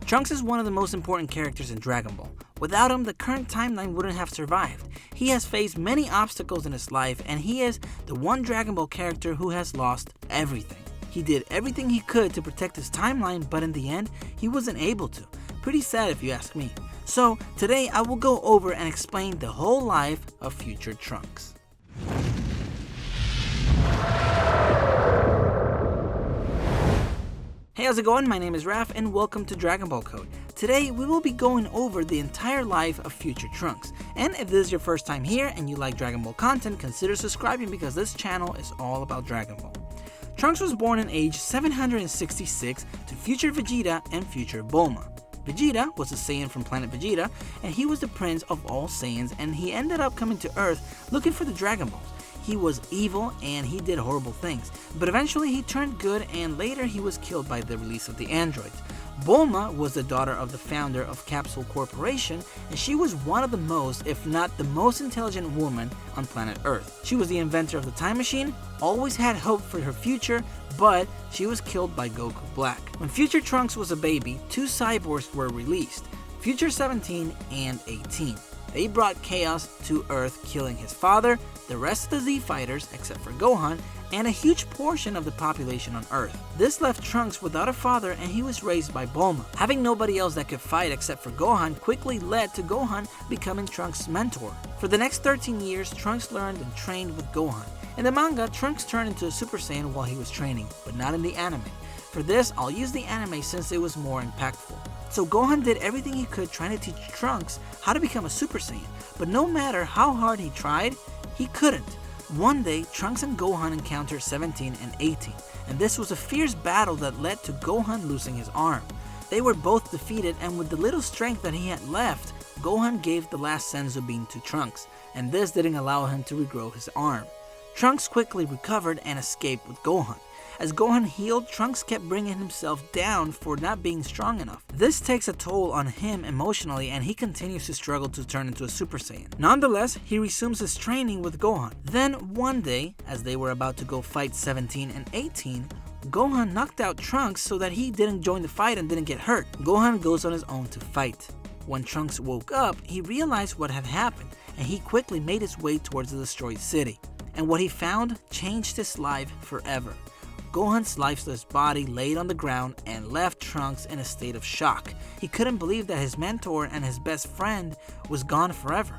Trunks is one of the most important characters in Dragon Ball. Without him, the current timeline wouldn't have survived. He has faced many obstacles in his life, and he is the one Dragon Ball character who has lost everything. He did everything he could to protect his timeline, but in the end, he wasn't able to. Pretty sad if you ask me. So today I will go over and explain the whole life of Furture Trunks. Hey, how's it going? My name is Raph and welcome to Dragon Ball Code. Today we will be going over the entire life of Furture Trunks. And if this is your first time here and you like Dragon Ball content, consider subscribing because this channel is all about Dragon Ball. Trunks was born in age 766 to Furture Vegeta and Furture Bulma. Vegeta was a Saiyan from planet Vegeta, and he was the prince of all Saiyans, and he ended up coming to Earth looking for the Dragon Balls. He was evil and he did horrible things, but eventually he turned good and later he was killed by the release of the androids. Bulma was the daughter of the founder of Capsule Corporation, and she was one of the most, if not the most intelligent woman on planet Earth. She was the inventor of the time machine, always had hope for her future, but she was killed by Goku Black. When Furture Trunks was a baby, two cyborgs were released, Furture 17 and 18. They brought chaos to Earth, killing his father, the rest of the Z fighters except for Gohan, and a huge portion of the population on Earth. This left Trunks without a father and he was raised by Bulma. Having nobody else that could fight except for Gohan quickly led to Gohan becoming Trunks' mentor. For the next 13 years, Trunks learned and trained with Gohan. In the manga, Trunks turned into a Super Saiyan while he was training, but not in the anime. For this, I'll use the anime since it was more impactful. So Gohan did everything he could trying to teach Trunks how to become a Super Saiyan, but no matter how hard he tried, he couldn't. One day, Trunks and Gohan encountered 17 and 18, and this was a fierce battle that led to Gohan losing his arm. They were both defeated, and with the little strength that he had left, Gohan gave the last Senzu bean to Trunks, and this didn't allow him to regrow his arm. Trunks quickly recovered and escaped with Gohan. As Gohan healed, Trunks kept bringing himself down for not being strong enough. This takes a toll on him emotionally and he continues to struggle to turn into a Super Saiyan. Nonetheless, he resumes his training with Gohan. Then one day, as they were about to go fight 17 and 18, Gohan knocked out Trunks so that he didn't join the fight and didn't get hurt. Gohan goes on his own to fight. When Trunks woke up, he realized what had happened and he quickly made his way towards the destroyed city. And what he found changed his life forever. Gohan's lifeless body laid on the ground and left Trunks in a state of shock. He couldn't believe that his mentor and his best friend was gone forever.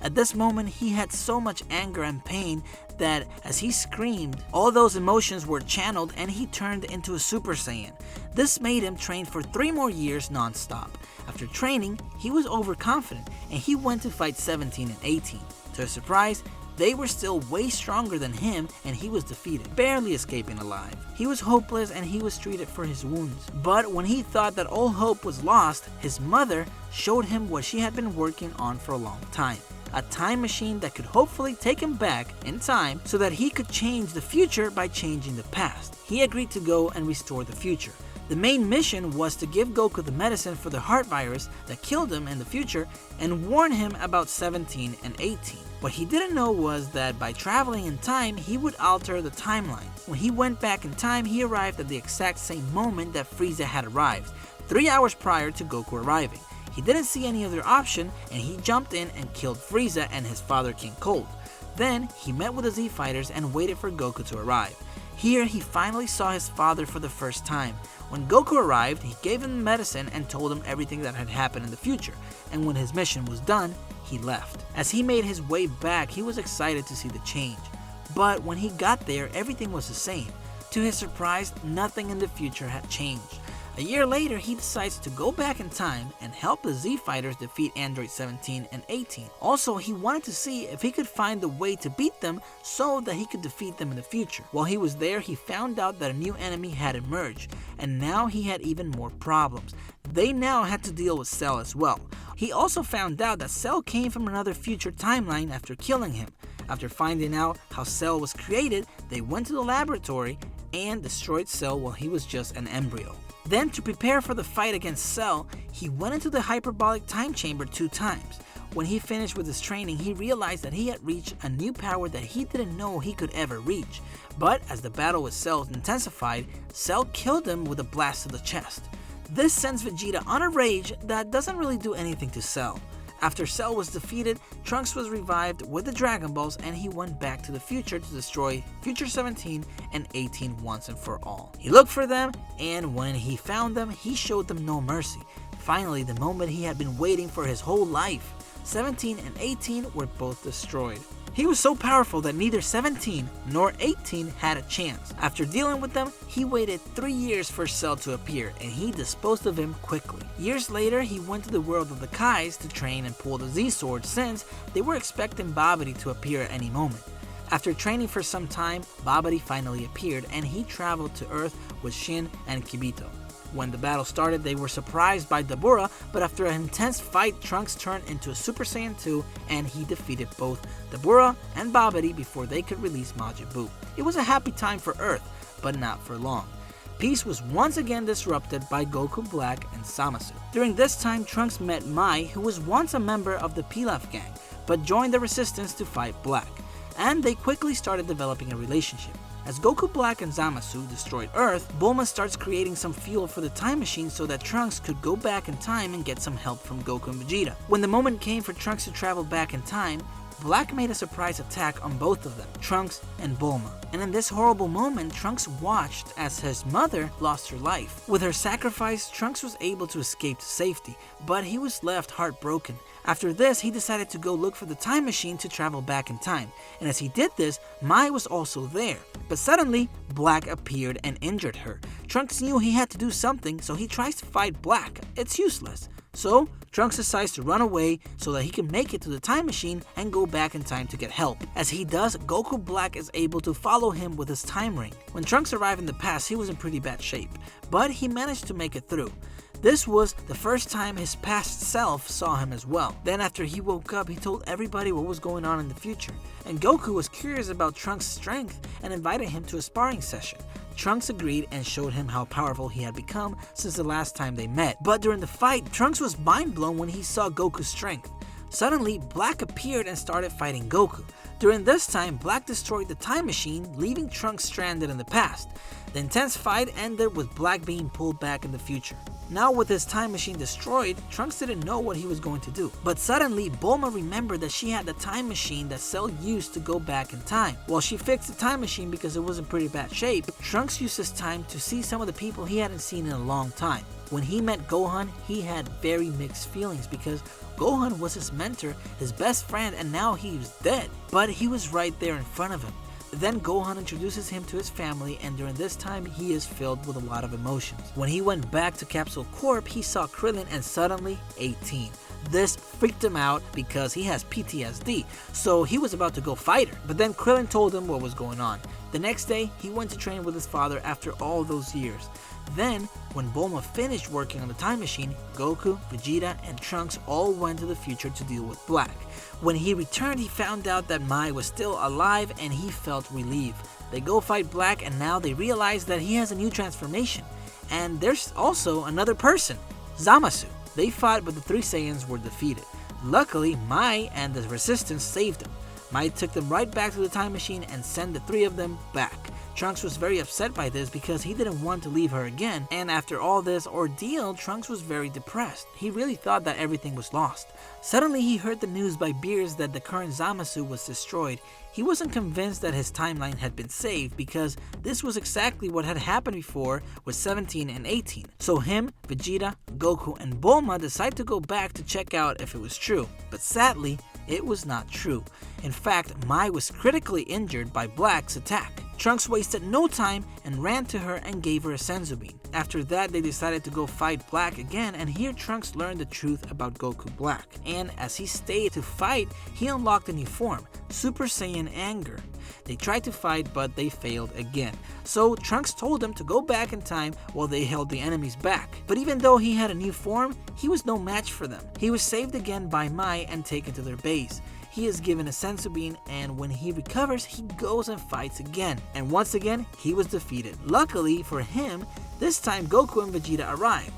At this moment, he had so much anger and pain that as he screamed, all those emotions were channeled and he turned into a Super Saiyan. This made him train for 3 more years non-stop. After training, he was overconfident and he went to fight 17 and 18. To his surprise, they were still way stronger than him and he was defeated, barely escaping alive. He was hopeless and he was treated for his wounds. But when he thought that all hope was lost, his mother showed him what she had been working on for a long time. A time machine that could hopefully take him back in time so that he could change the future by changing the past. He agreed to go and restore the future. The main mission was to give Goku the medicine for the heart virus that killed him in the future and warn him about 17 and 18. What he didn't know was that by traveling in time, he would alter the timeline. When he went back in time, he arrived at the exact same moment that Frieza had arrived, 3 hours prior to Goku arriving. He didn't see any other option and he jumped in and killed Frieza and his father King Cold. Then he met with the Z fighters and waited for Goku to arrive. Here he finally saw his father for the first time. When Goku arrived, he gave him medicine and told him everything that had happened in the future, and when his mission was done, he left. As he made his way back, he was excited to see the change. But when he got there, everything was the same. To his surprise, nothing in the future had changed. A year later, he decides to go back in time and help the Z fighters defeat Android 17 and 18. Also, he wanted to see if he could find the way to beat them so that he could defeat them in the future. While he was there, he found out that a new enemy had emerged, and now he had even more problems. They now had to deal with Cell as well. He also found out that Cell came from another future timeline after killing him. After finding out how Cell was created, they went to the laboratory and destroyed Cell while he was just an embryo. Then, to prepare for the fight against Cell, he went into the hyperbolic time chamber 2 times. When he finished with his training, he realized that he had reached a new power that he didn't know he could ever reach. But as the battle with Cell intensified, Cell killed him with a blast to the chest. This sends Vegeta on a rage that doesn't really do anything to Cell. After Cell was defeated, Trunks was revived with the Dragon Balls and he went back to the future to destroy Future 17 and 18 once and for all. He looked for them, and when he found them, he showed them no mercy. Finally, the moment he had been waiting for his whole life. 17 and 18 were both destroyed. He was so powerful that neither 17 nor 18 had a chance. After dealing with them, he waited 3 years for Cell to appear, and he disposed of him quickly. Years later, he went to the world of the Kais to train and pull the Z-Sword since they were expecting Babidi to appear at any moment. After training for some time, Babidi finally appeared, and he traveled to Earth with Shin and Kibito. When the battle started, they were surprised by Dabura, but after an intense fight, Trunks turned into a Super Saiyan 2 and he defeated both Dabura and Babidi before they could release Majin Buu. It was a happy time for Earth, but not for long. Peace was once again disrupted by Goku Black and Zamasu. During this time, Trunks met Mai, who was once a member of the Pilaf gang, but joined the resistance to fight Black, and they quickly started developing a relationship. As Goku Black and Zamasu destroyed Earth, Bulma starts creating some fuel for the time machine so that Trunks could go back in time and get some help from Goku and Vegeta. When the moment came for Trunks to travel back in time, Black made a surprise attack on both of them, Trunks and Bulma. And in this horrible moment, Trunks watched as his mother lost her life. With her sacrifice, Trunks was able to escape to safety, but he was left heartbroken. After this, he decided to go look for the time machine to travel back in time. And as he did this, Mai was also there. But suddenly, Black appeared and injured her. Trunks knew he had to do something, so he tries to fight Black. It's useless. So, Trunks decides to run away so that he can make it to the time machine and go back in time to get help. As he does, Goku Black is able to follow him with his time ring. When Trunks arrived in the past, he was in pretty bad shape, but he managed to make it through. This was the first time his past self saw him as well. Then after he woke up, he told everybody what was going on in the future. And Goku was curious about Trunks' strength and invited him to a sparring session. Trunks agreed and showed him how powerful he had become since the last time they met. But during the fight, Trunks was mind blown when he saw Goku's strength. Suddenly, Black appeared and started fighting Goku. During this time, Black destroyed the time machine, leaving Trunks stranded in the past. The intense fight ended with Black being pulled back in the future. Now with his time machine destroyed, Trunks didn't know what he was going to do. But suddenly, Bulma remembered that she had the time machine that Cell used to go back in time. While she fixed the time machine because it was in pretty bad shape, Trunks used his time to see some of the people he hadn't seen in a long time. When he met Gohan, he had very mixed feelings because Gohan was his mentor, his best friend, and now he was dead. But he was right there in front of him. Then Gohan introduces him to his family, and during this time he is filled with a lot of emotions. When he went back to Capsule Corp, he saw Krillin and suddenly 18. This freaked him out because he has PTSD, so he was about to go fight her. But then Krillin told him what was going on. The next day, he went to train with his father after all those years. Then, when Bulma finished working on the time machine, Goku, Vegeta, and Trunks all went to the future to deal with Black. When he returned, he found out that Mai was still alive and he felt relieved. They go fight Black and now they realize that he has a new transformation. And there's also another person, Zamasu. They fought but the three Saiyans were defeated. Luckily, Mai and the Resistance saved them. Mai took them right back to the time machine and sent the three of them back. Trunks was very upset by this because he didn't want to leave her again, and after all this ordeal, Trunks was very depressed. He really thought that everything was lost. Suddenly he heard the news by Beers that the current Zamasu was destroyed. He wasn't convinced that his timeline had been saved because this was exactly what had happened before with 17 and 18. So him, Vegeta, Goku, and Bulma decide to go back to check out if it was true. But sadly, it was not true. In fact, Mai was critically injured by Black's attack. Trunks wasted no time and ran to her and gave her a senzu bean. After that, they decided to go fight Black again, and here Trunks learned the truth about Goku Black. And as he stayed to fight, he unlocked a new form, Super Saiyan Anger. They tried to fight, but they failed again. So Trunks told them to go back in time while they held the enemies back. But even though he had a new form, he was no match for them. He was saved again by Mai and taken to their base. He is given a senzu bean, and when he recovers, he goes and fights again. And once again, he was defeated. Luckily for him, this time Goku and Vegeta arrived.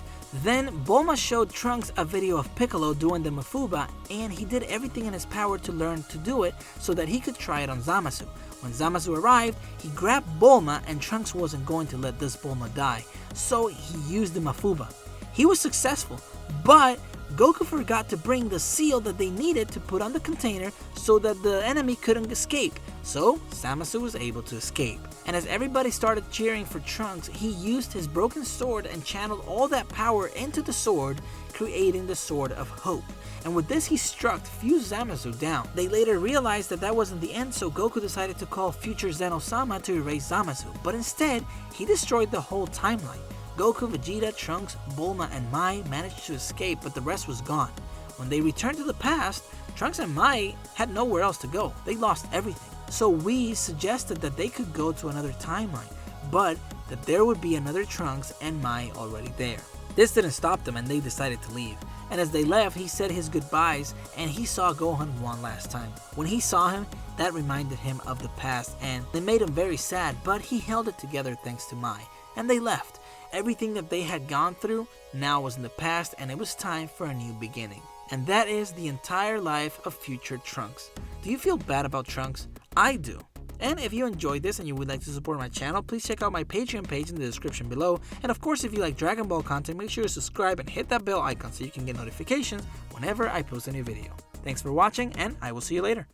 Then Bulma showed Trunks a video of Piccolo doing the Mafuba, and he did everything in his power to learn to do it so that he could try it on Zamasu. When Zamasu arrived, he grabbed Bulma, and Trunks wasn't going to let this Bulma die, so he used the Mafuba. He was successful, but Goku forgot to bring the seal that they needed to put on the container so that the enemy couldn't escape. So Zamasu was able to escape. And as everybody started cheering for Trunks, he used his broken sword and channeled all that power into the sword, creating the Sword of Hope. And with this, he struck few Zamasu down. They later realized that that wasn't the end, so Goku decided to call Future Zeno-sama to erase Zamasu, but instead, he destroyed the whole timeline. Goku, Vegeta, Trunks, Bulma, and Mai managed to escape, but the rest was gone. When they returned to the past, Trunks and Mai had nowhere else to go. They lost everything. So Whis suggested that they could go to another timeline, but that there would be another Trunks and Mai already there. This didn't stop them and they decided to leave. And as they left, he said his goodbyes and he saw Gohan one last time. When he saw him, that reminded him of the past and it made him very sad, but he held it together thanks to Mai. And they left. Everything that they had gone through now was in the past and it was time for a new beginning. And that is the entire life of Future Trunks. Do you feel bad about Trunks? I do. And if you enjoyed this and you would like to support my channel, please check out my Patreon page in the description below. And of course, if you like Dragon Ball content, make sure to subscribe and hit that bell icon so you can get notifications whenever I post a new video. Thanks for watching and I will see you later.